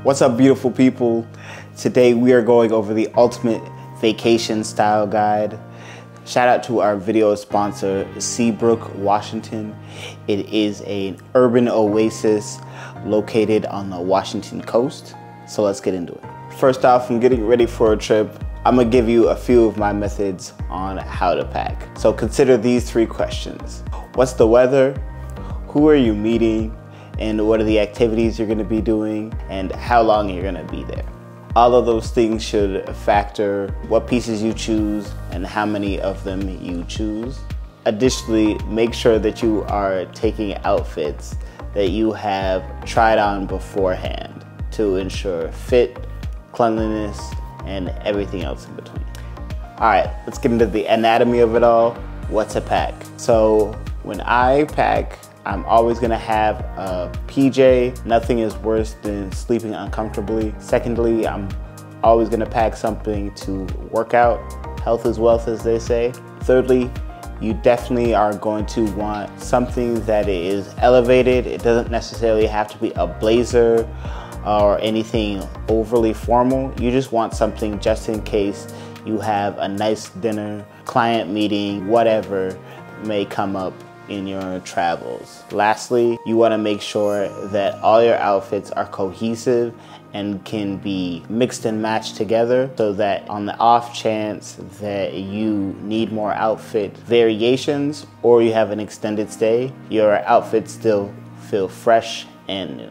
What's up, beautiful people? Today we are going over the ultimate vacation style guide. Shout out to our video sponsor, Seabrook, Washington. It is an urban oasis located on the Washington coast. So let's get into it. First off, when getting ready for a trip, I'm gonna give you a few of my methods on how to pack. So consider these three questions. What's the weather? Who are you meeting? And what are the activities you're gonna be doing? And how long you're gonna be there? All of those things should factor what pieces you choose and how many of them you choose. Additionally, make sure that you are taking outfits that you have tried on beforehand to ensure fit, cleanliness, and everything else in between. All right, let's get into the anatomy of it all. What to pack. So when I pack, I'm always gonna have a PJ. Nothing is worse than sleeping uncomfortably. Secondly, I'm always gonna pack something to work out. Health is wealth, as they say. Thirdly, you definitely are going to want something that is elevated. It doesn't necessarily have to be a blazer or anything overly formal. You just want something just in case you have a nice dinner, client meeting, whatever may come up in your travels. Lastly, you want to make sure that all your outfits are cohesive and can be mixed and matched together so that on the off chance that you need more outfit variations or you have an extended stay, your outfits still feel fresh and new.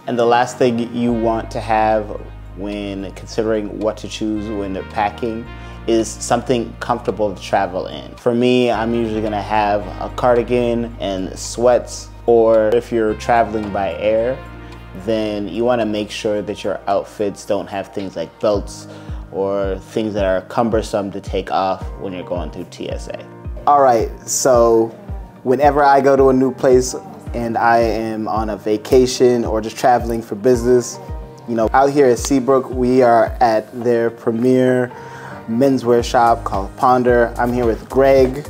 And the last thing you want to have when considering what to choose when packing is something comfortable to travel in. For me, I'm usually gonna have a cardigan and sweats, or if you're traveling by air, then you wanna make sure that your outfits don't have things like belts or things that are cumbersome to take off when you're going through TSA. All right, so whenever I go to a new place and I am on a vacation or just traveling for business, you know, out here at Seabrook, we are at their premier menswear shop called Ponder. I'm here with Greg,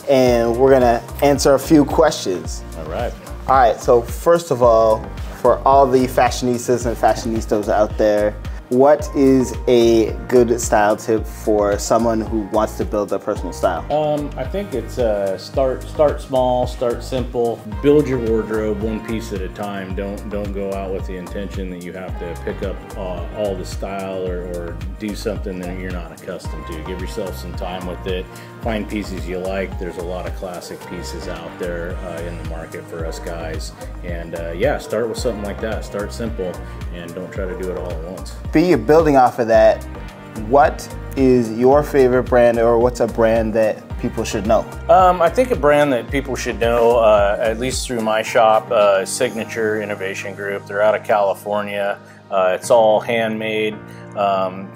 and we're gonna answer a few questions. All right. All right, so first of all, for all the fashionistas and fashionistas out there, what is a good style tip for someone who wants to build a personal style? I think it's start small, start simple, build your wardrobe one piece at a time. Don't go out with the intention that you have to pick up all the style or do something that you're not accustomed to. Give yourself some time with it. Find pieces you like. There's a lot of classic pieces out there in the market for us guys. And yeah, start with something like that. Start simple and don't try to do it all at once. Building off of that, what is your favorite brand, or what's a brand that people should know? I think a brand that people should know, at least through my shop, Signature Innovation Group. They're out of California. It's all handmade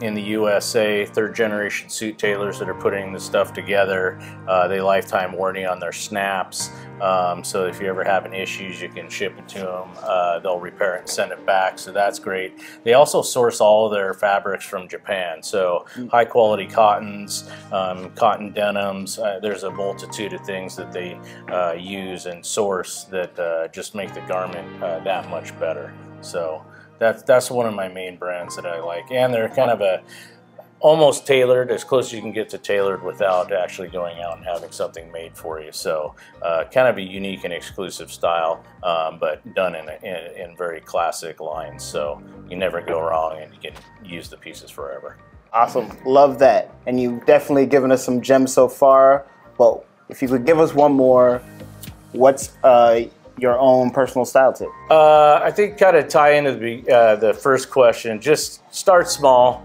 in the USA. Third generation suit tailors that are putting the stuff together. They lifetime warranty on their snaps. So if you ever have any issues, you can ship it to them. They'll repair it and send it back. So that's great. They also source all of their fabrics from Japan. So high quality cottons, cotton denims. There's a multitude of things that they use and source that just make the garment that much better. So that's one of my main brands that I like, and they're kind of almost tailored, as close as you can get to tailored without actually going out and having something made for you. So kind of a unique and exclusive style, but done in very classic lines. So you never go wrong, and you can use the pieces forever. Awesome, love that. And you've definitely given us some gems so far. Well, if you could give us one more, what's your own personal style tip? I think kind of tie into the first question. Just start small,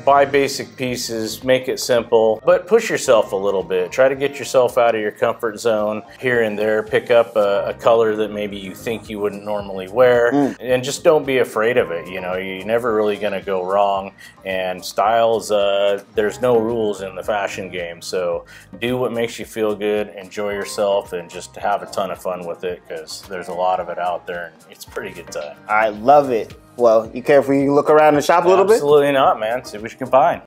buy basic pieces, make it simple, but push yourself a little bit. Try to get yourself out of your comfort zone here and there. Pick up a color that maybe you think you wouldn't normally wear, and just don't be afraid of it. You know, you're never really gonna go wrong. And styles, there's no rules in the fashion game. So do what makes you feel good, enjoy yourself, and just have a ton of fun with it, because there's a lot of it out there, and it's a pretty good time. I love it. Well, you care if we look around and shop a little bit? Absolutely not, man. See what you can find.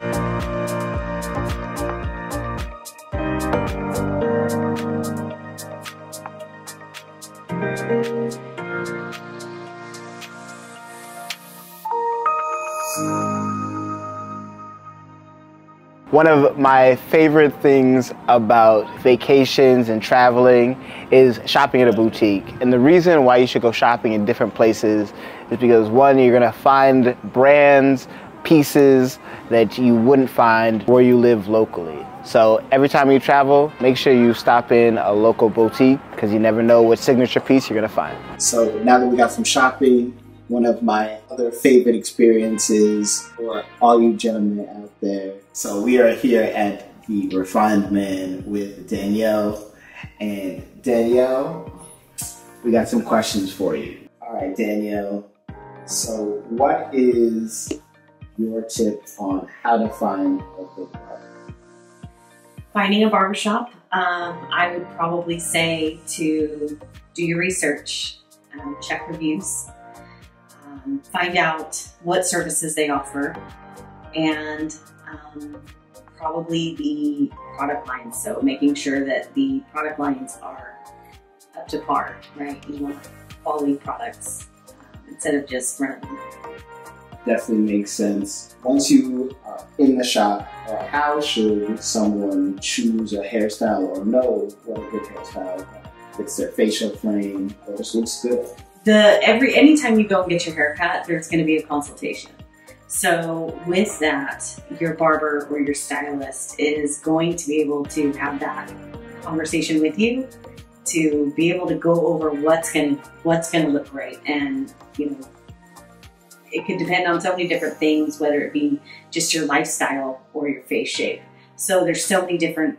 One of my favorite things about vacations and traveling is shopping at a boutique. And the reason why you should go shopping in different places is because, one, you're gonna find brands, pieces that you wouldn't find where you live locally. So every time you travel, make sure you stop in a local boutique because you never know what signature piece you're gonna find. So now that we got some shopping, one of my other favorite experiences for all you gentlemen out there. So we are here at the Refined Man with Danielle. And Danielle, we got some questions for you. All right, Danielle. So what is your tip on how to find a good barber? Finding a barbershop, I would probably say to do your research, check reviews, find out what services they offer, and probably the product lines. So making sure that the product lines are up to par, right? You want quality products instead of just running. Definitely makes sense. Once you are in the shop, how should someone choose a hairstyle or know what a good hairstyle is? It's their facial frame or just looks good. Anytime you go and get your hair cut, there's going to be a consultation. So with that, your barber or your stylist is going to be able to have that conversation with you to be able to go over what's going to look great. And it could depend on so many different things, whether it be just your lifestyle or your face shape. So there's so many different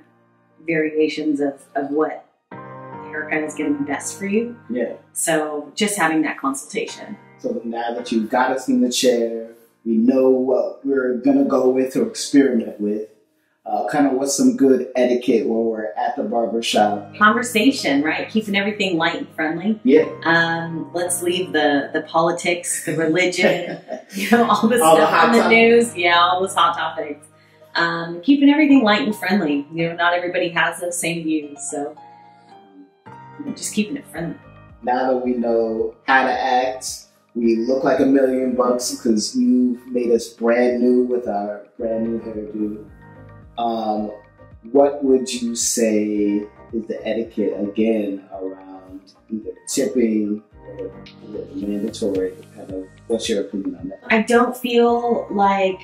variations of what haircut is going to be best for you. Yeah. So just having that consultation. So now that you've got us in the chair, we know what we're going to go with or experiment with. Kind of what's some good etiquette when we're at the barber shop? Conversation, right? Keeping everything light and friendly. Yeah. Let's leave the politics, the religion, all the stuff on the news. Yeah, all those hot topics. Keeping everything light and friendly. Not everybody has those same views, so just keeping it friendly. Now that we know how to act, we look like $1 million because you made us brand new with our brand new hairdo. What would you say is the etiquette again around either tipping or mandatory? Kind of, what's your opinion on that? I don't feel like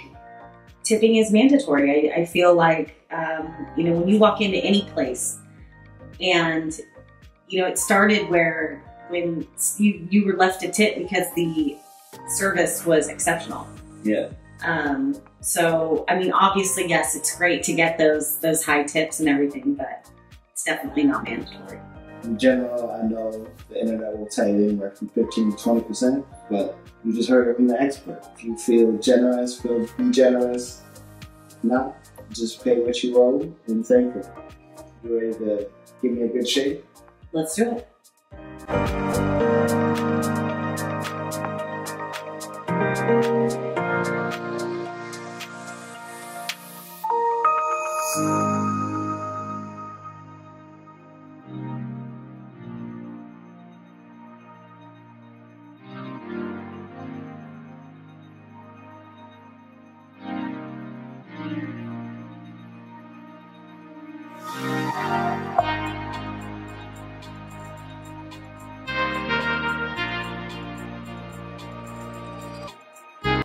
tipping is mandatory. I feel like when you walk into any place, and it started when you were left a tip because the service was exceptional. Yeah. So, obviously, yes, it's great to get those high tips and everything, but it's definitely not mandatory. In general, I know the internet will tell you anywhere from 15 to 20%, but you just heard it from the expert. If you feel generous, be generous. If not, just pay what you owe and thank you. You ready to give me a good shake? Let's do it.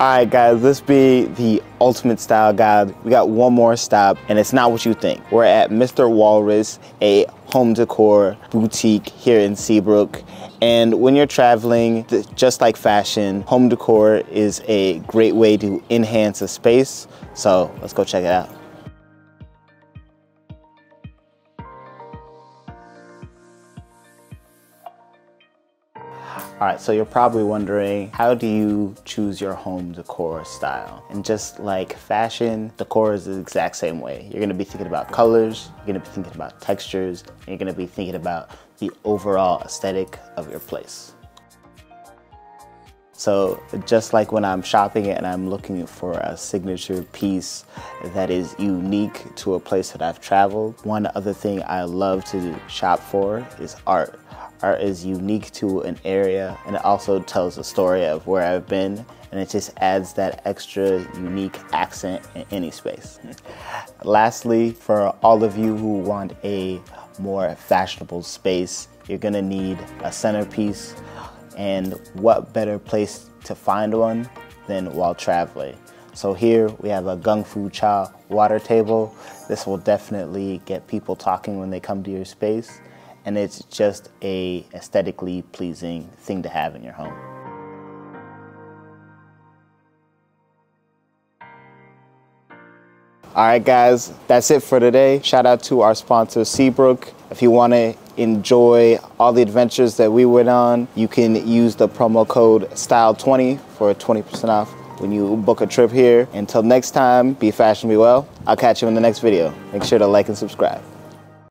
Alright guys, this be the ultimate style guide. We got one more stop and it's not what you think. We're at Mr. Walrus, a home decor boutique here in Seabrook. And when you're traveling, just like fashion, home decor is a great way to enhance a space. So let's go check it out. All right, so you're probably wondering, how do you choose your home decor style? And just like fashion, decor is the exact same way. You're gonna be thinking about colors, you're gonna be thinking about textures, and you're gonna be thinking about the overall aesthetic of your place. So just like when I'm shopping and I'm looking for a signature piece that is unique to a place that I've traveled, one other thing I love to shop for is art. art is unique to an area, and it also tells a story of where I've been, and it just adds that extra unique accent in any space. Lastly, for all of you who want a more fashionable space, you're gonna need a centerpiece, and what better place to find one than while traveling. So here we have a Gung Fu Cha water table. This will definitely get people talking when they come to your space, and it's just a aesthetically pleasing thing to have in your home. All right, guys, that's it for today. Shout out to our sponsor, Seabrook. If you want to enjoy all the adventures that we went on, you can use the promo code STYLE20 for 20% off when you book a trip here. Until next time, be fashion, be well. I'll catch you in the next video. Make sure to like and subscribe.